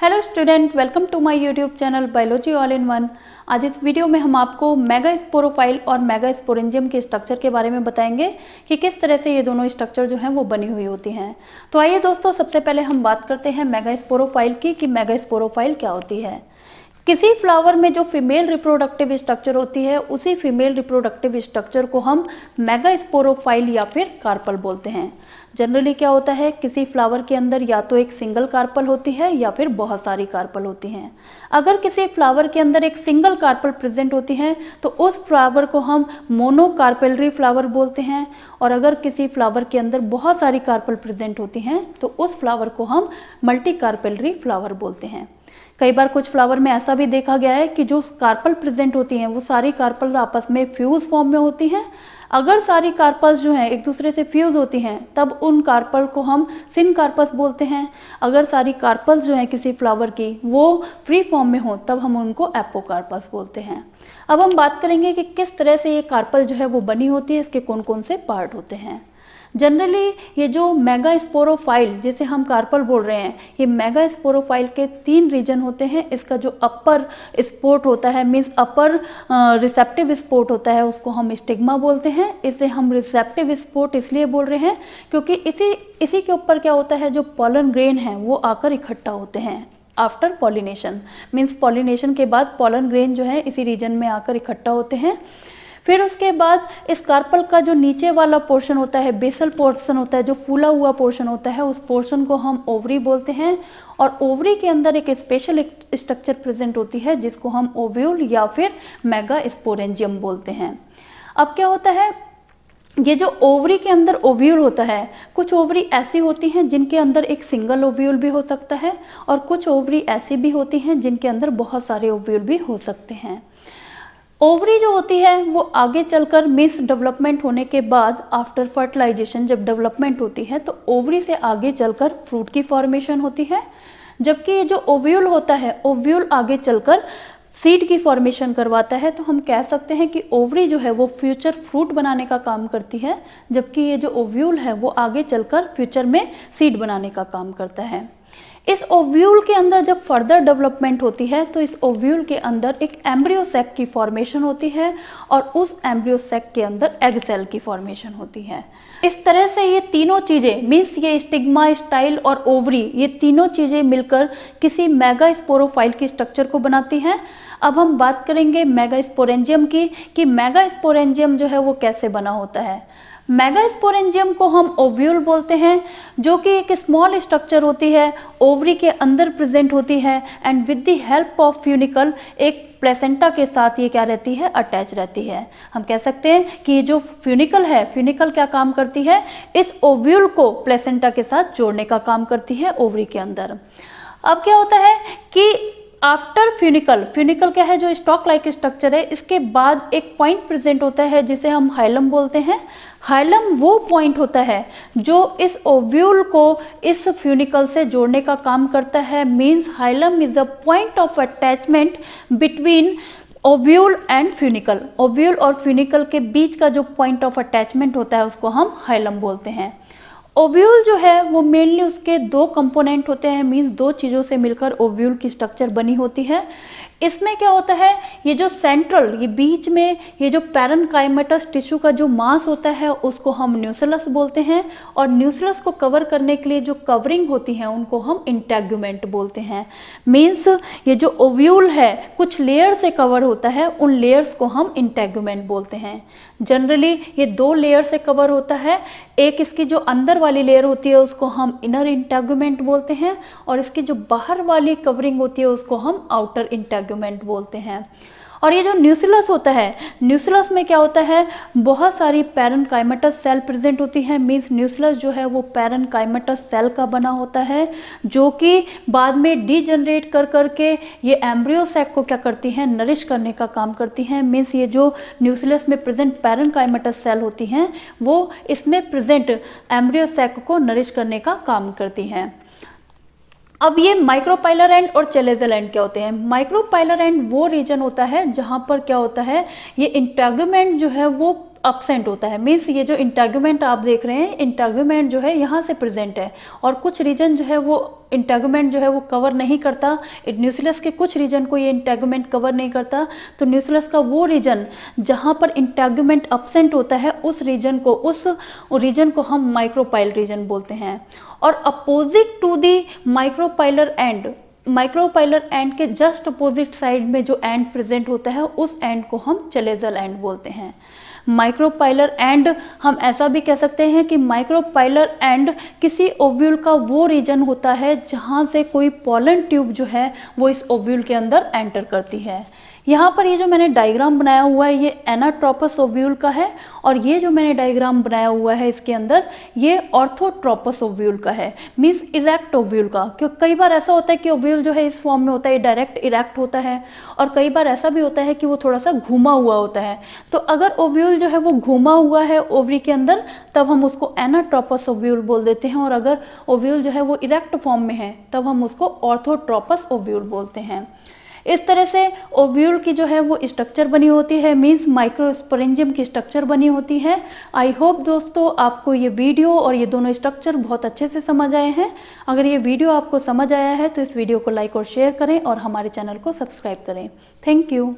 Hello student, welcome to my YouTube channel biology all in one. आज इस video में हम आपको मेगा स्पोरोफाइल और मेगा स्पोरेंजियम के स्ट्रक्चर के बारे में बताएंगे कि किस तरह से ये दोनों स्ट्रक्चर जो हैं वो बनी हुई होती हैं। तो आइए दोस्तों, सबसे पहले हम बात करते हैं मेगा स्पोरोफाइल की कि मेगा स्पोरोफाइल क्या होती है। किसी फ्लावर में जो फीमेल रिप्रोडक्टिव स्ट्रक्चर होती है, उसी फीमेल रिप्रोडक्टिव स्ट्रक्चर को हम मेगा स्पोरोफाइल या फिर कार्पल बोलते हैं। जनरली क्या होता है, किसी फ्लावर के अंदर या तो एक सिंगल कार्पल होती है या फिर बहुत सारी कार्पल होती हैं। अगर किसी फ्लावर के अंदर एक सिंगल कार्पल प्रेजेंट होती है तो उस फ्लावर को हम मोनोकार्पेलरी फ्लावर बोलते हैं, और अगर किसी फ्लावर के अंदर बहुत सारी कार्पल प्रेजेंट होती हैं तो उस फ्लावर को हम मल्टी कार्पेलरी फ्लावर बोलते हैं। कई बार कुछ फ्लावर में ऐसा भी देखा गया है कि जो कार्पल प्रेजेंट होती हैं वो सारी कार्पल आपस में फ्यूज फॉर्म में होती हैं। अगर सारी कार्पल्स जो हैं एक दूसरे से फ्यूज होती हैं तब उन कार्पल को हम सिन कार्पस बोलते हैं। अगर सारी कार्पल्स जो हैं किसी फ्लावर की वो फ्री फॉर्म में हो तब हम उनको एपोकार्पस बोलते हैं। अब हम बात करेंगे कि किस तरह से ये कार्पल जो है वो बनी होती है, इसके कौन कौन से पार्ट होते हैं। जनरली ये जो मेगा स्पोरोफाइल जिसे हम कार्पल बोल रहे हैं, ये मेगा स्पोरोफाइल के 3 रीजन होते हैं। इसका जो अपर स्पोर्ट होता है, मीन्स अपर रिसेप्टिव स्पोर्ट होता है, उसको हम स्टिग्मा बोलते हैं। इसे हम रिसेप्टिव स्पोर्ट इसलिए बोल रहे हैं क्योंकि इसी के ऊपर क्या होता है, जो पॉलन ग्रेन है वो आकर इकट्ठा होते हैं आफ्टर पॉलिनेशन। मीन्स पॉलिनेशन के बाद पॉलन ग्रेन जो है इसी रीजन में आकर इकट्ठा होते हैं। फिर उसके बाद इस कार्पल का जो नीचे वाला पोर्शन होता है, बेसल पोर्शन होता है, जो फूला हुआ पोर्शन होता है, उस पोर्शन को हम ओवरी बोलते हैं। और ओवरी के अंदर एक स्पेशल स्ट्रक्चर प्रेजेंट होती है जिसको हम ओव्यूल या फिर मेगा स्पोरेंजियम बोलते हैं। अब क्या होता है, ये जो ओवरी के अंदर ओव्यूल होता है, कुछ ओवरी ऐसी होती हैं जिनके अंदर एक सिंगल ओव्यूल भी हो सकता है, और कुछ ओवरी ऐसी भी होती हैं जिनके अंदर बहुत सारे ओव्यूल भी हो सकते हैं। ओवरी जो होती है वो आगे चलकर मीन्स डेवलपमेंट होने के बाद आफ्टर फर्टिलाइजेशन जब डेवलपमेंट होती है तो ओवरी से आगे चलकर फ्रूट की फॉर्मेशन होती है, जबकि ये जो ओव्यूल होता है, ओव्यूल आगे चलकर सीड की फॉर्मेशन करवाता है। तो हम कह सकते हैं कि ओवरी जो है वो फ्यूचर फ्रूट बनाने का काम करती है, जबकि ये जो ओव्यूल है वो आगे चलकर फ्यूचर में सीड बनाने का काम करता है। इस ओव्यूल के अंदर जब फर्दर डेवलपमेंट होती है तो इस ओव्यूल के अंदर एक एम्ब्रियो सैक की फॉर्मेशन होती है, और उस एम्ब्रियो सैक के अंदर एग सेल की फॉर्मेशन होती है। इस तरह से ये तीनों चीज़ें, मीन्स ये स्टिग्मा, स्टाइल और ओवरी, ये तीनों चीज़ें मिलकर किसी मेगा स्पोरोफाइल की स्ट्रक्चर को बनाती हैं। अब हम बात करेंगे मेगा स्पोरेंजियम की कि मेगा स्पोरेंजियम जो है वो कैसे बना होता है। मेगा स्पोरेंजियम को हम ओव्यूल बोलते हैं, जो कि एक स्मॉल स्ट्रक्चर होती है, ओवरी के अंदर प्रेजेंट होती है, and with the help of funicle एक प्लेसेंटा के साथ ये क्या रहती है, अटैच रहती है। हम कह सकते हैं कि ये जो फ्यूनिकल है, फ्यूनिकल क्या काम करती है, इस ओव्यूल को प्लेसेंटा के साथ जोड़ने का काम करती है ओवरी के अंदर। अब क्या होता है कि आफ्टर फ्यूनिकल, फ्यूनिकल क्या है, जो स्टॉक लाइक स्ट्रक्चर है, इसके बाद एक पॉइंट प्रेजेंट होता है जिसे हम हाइलम बोलते हैं। हाइलम वो पॉइंट होता है जो इस ओव्यूल को इस फ्यूनिकल से जोड़ने का काम करता है। Means hilum is a point of attachment between ovule and funicle. Ovule और फ्यूनिकल के बीच का जो पॉइंट ऑफ अटैचमेंट होता है उसको हम हाइलम बोलते हैं। ओव्यूल जो है वो मेनली उसके 2 कंपोनेंट होते हैं, मीन्स 2 चीज़ों से मिलकर ओव्यूल की स्ट्रक्चर बनी होती है। इसमें क्या होता है, ये जो सेंट्रल, ये बीच में ये जो पैरेन्काइमेटस टिश्यू का जो मास होता है उसको हम न्यूक्लियस बोलते हैं, और न्यूक्लियस को कवर करने के लिए जो कवरिंग होती है उनको हम इंटेगुमेंट बोलते हैं। मीन्स ये जो ओव्यूल है कुछ लेयर से कवर होता है, उन लेयर्स को हम इंटेगुमेंट बोलते हैं। जनरली ये 2 लेयर से कवर होता है। एक इसकी जो अंदर वाली लेयर होती है उसको हम इनर इंटेगुमेंट बोलते हैं, और इसकी जो बाहर वाली कवरिंग होती है उसको हम आउटर इंटेगुमेंट बोलते हैं। और ये जो न्यूक्लियस होता है, न्यूक्लियस में क्या होता है, बहुत सारी पैरेन्काइमेटस सेल प्रेजेंट होती है। मीन्स न्यूक्लियस जो है वो पैरेन्काइमेटस सेल का बना होता है, जो कि बाद में डीजनरेट कर करके ये एम्ब्रियो सैक को क्या करती हैं, नरिश करने का काम करती हैं। मीन्स ये जो न्यूक्लियस में प्रेजेंट पैरेन्काइमेटस सेल होती हैं वो इसमें प्रेजेंट एम्ब्रियो सैक को नरिश करने का काम करती हैं। अब ये माइक्रोपाइलर एंड और चेलेजल एंड क्या होते हैं। माइक्रोपाइलर एंड वो रीजन होता है जहाँ पर क्या होता है, ये इंटेगुमेंट जो है वो अपसेंट होता है। मीन्स ये जो इंटेगुमेंट आप देख रहे हैं, इंटेगुमेंट जो है यहाँ से प्रेजेंट है और कुछ रीजन जो है वो इंटेगुमेंट जो है वो कवर नहीं करता। न्यूक्लियस के कुछ रीजन को ये इंटेगुमेंट कवर नहीं करता। तो न्यूक्लियस का वो रीजन जहाँ पर इंटेगुमेंट अपसेंट होता है उस रीजन को हम माइक्रोपाइल रीजन बोलते हैं। और opposite to the micropylar end के जस्ट अपोजिट साइड में जो एंड प्रेजेंट होता है उस एंड को हम चलेजल एंड बोलते हैं। माइक्रोपाइलर एंड हम ऐसा भी कह सकते हैं कि माइक्रोपाइलर एंड किसी ओव्यूल का वो रीजन होता है जहाँ से कोई पॉलन ट्यूब जो है वो इस ओव्यूल के अंदर एंटर करती है। यहाँ पर ये जो मैंने डायग्राम बनाया हुआ है ये एनाट्रोपस ओव्यूल का है और ये जो मैंने डायग्राम बनाया हुआ है इसके अंदर ये ऑर्थोट्रोपस ओव्यूल का है। मीन्स इरेक्ट ओव्यूल का। क्योंकि कई बार ऐसा होता है कि ओव्यूल जो है इस फॉर्म में होता है, डायरेक्ट इरेक्ट होता है और कई बार ऐसा भी होता है कि वो थोड़ा सा घूमा हुआ होता है। तो अगर ओव्यूल जो है वो घूमा हुआ है ओवरी के अंदर तब हम उसको एनाट्रोपस ओव्यूल बोल देते हैं और अगर ओव्यूल जो है वो इरेक्ट फॉर्म में है तब हम उसको ऑर्थोट्रोपस ओव्यूल बोलते हैं। इस तरह से ओव्यूल की जो है वो स्ट्रक्चर बनी होती है। मीन्स माइक्रोस्पोरेंजियम की स्ट्रक्चर बनी होती है। आई होप दोस्तों आपको ये वीडियो और ये दोनों स्ट्रक्चर बहुत अच्छे से समझ आए हैं। अगर ये वीडियो आपको समझ आया है तो इस वीडियो को लाइक और शेयर करें और हमारे चैनल को सब्सक्राइब करें। Thank you.